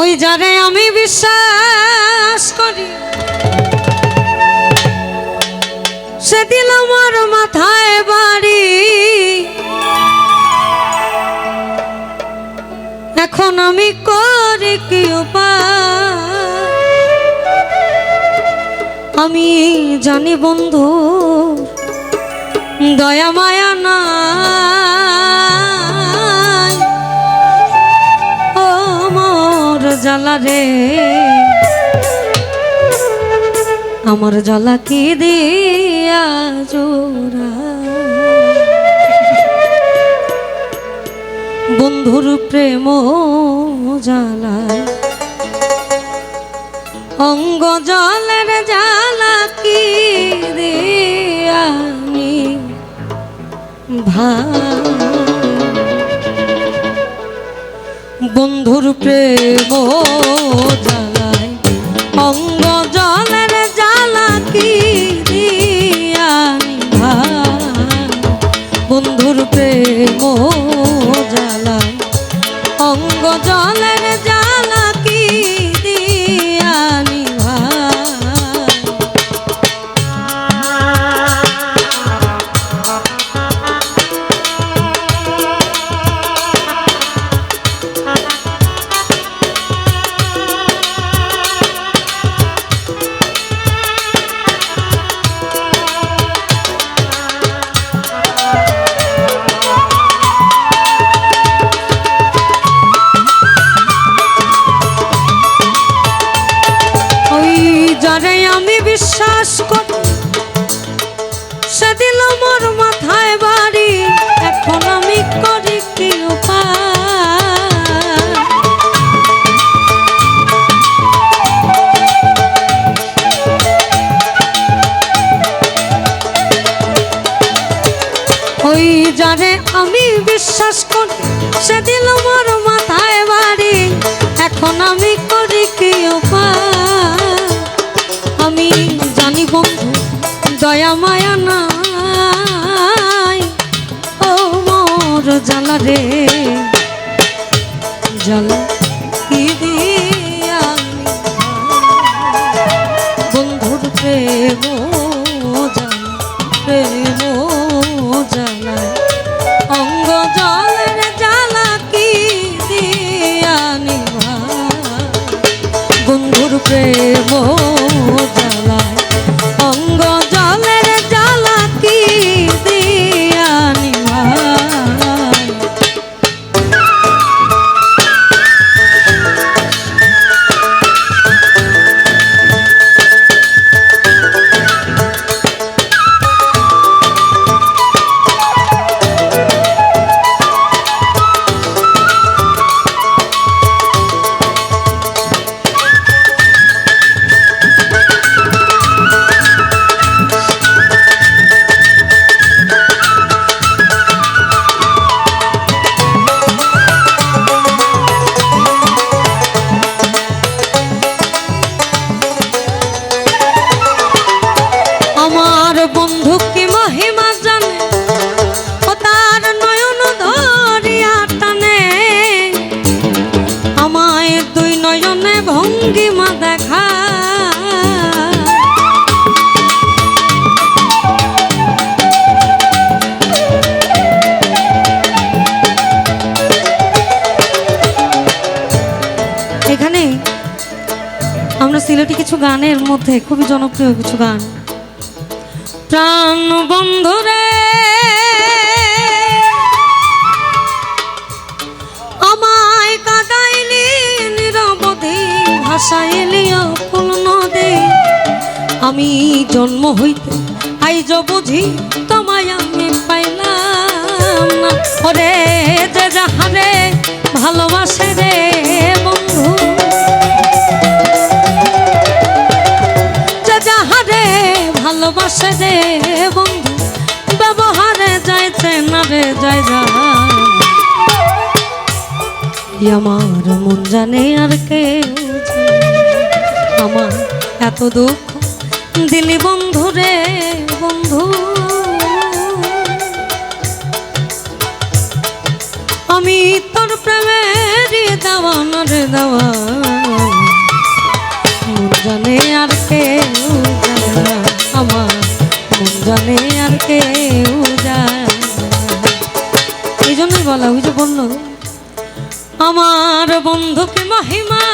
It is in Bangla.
ওই যারে আমি বিশ্বাস করি সে দিল আমার মাথায় বাড়ি। এখন আমি করি কি উপায়? আমি জানি বন্ধু দয়া মায়া নাই, ও মোর জ্বালা রে আমার জ্বালা কি দিয়া জোড়া। বন্ধুর প্রেম জ্বালায় অঙ্গ জলের জ্বালা কি দিয়ানি ভাই। বন্ধুর প্রেম জ্বালায় অঙ্গ জলের জ্বালা কি দিয়ানি ভাই। বন্ধুর প্রেম জ্বালায় অঙ্গ জলের জ্বালা কি দিয়ানি ভাই। যারে আমি বিশ্বাস করি সে দিল মোর মাথায় বাড়ি। এখন আমি করি কি উপায়? ওই যারে আমি বিশ্বাস করি সে দিল মোর মাথায় বাড়ি। এখন আমি করি কি উপায়? আমি জানি বন্ধু দয়া মায়া নাই, ও মোর জ্বালা রে জ্বালা কি দিয়ানি বন্ধুর প্রেম জ্বালা প্রেম জ্বালায় অঙ্গ জলের জ্বালা কি দিয়ানি বন্ধুর প্রেম জ্বালায় অঙ্গ জলের জ্বালা কি দিয়ানি ভাই। বন্ধু কি মহিমা জানে ও তার নয়ন ধরিয়া টানে আমায় দুই নয়নে ভঙ্গিমা দেখা। এখানে আমরা সিলেটি কিছু গানের মধ্যে খুবই জনপ্রিয় কিছু গান প্রাণ বন্ধুরে আমায় কাঁদাইলি নিরবধি ভাসাইলি অকুল নদী। আমি জন্ম হইতে আইজ বুঝি তোমায় আমি পাইলাম না। ওরে যে যাহারে ভালোবাসে রে বন্ধু, ভালোবাসে রে বন্ধু ব্যবহারে যাইছে না রে যাই যা। আমার মন জানে আর কে আমার এত দুঃখ দিলি বন্ধু রে বন্ধু। আমি তোর প্রেমে আমারই দেওয়ান রে দেওয়ান, মন জানে আর কেউ জানে না, আমার মন জানে আর কেউ জানে না। এই জন্যই বলা, ওই যে বললো আমার বন্ধুকে মহিমা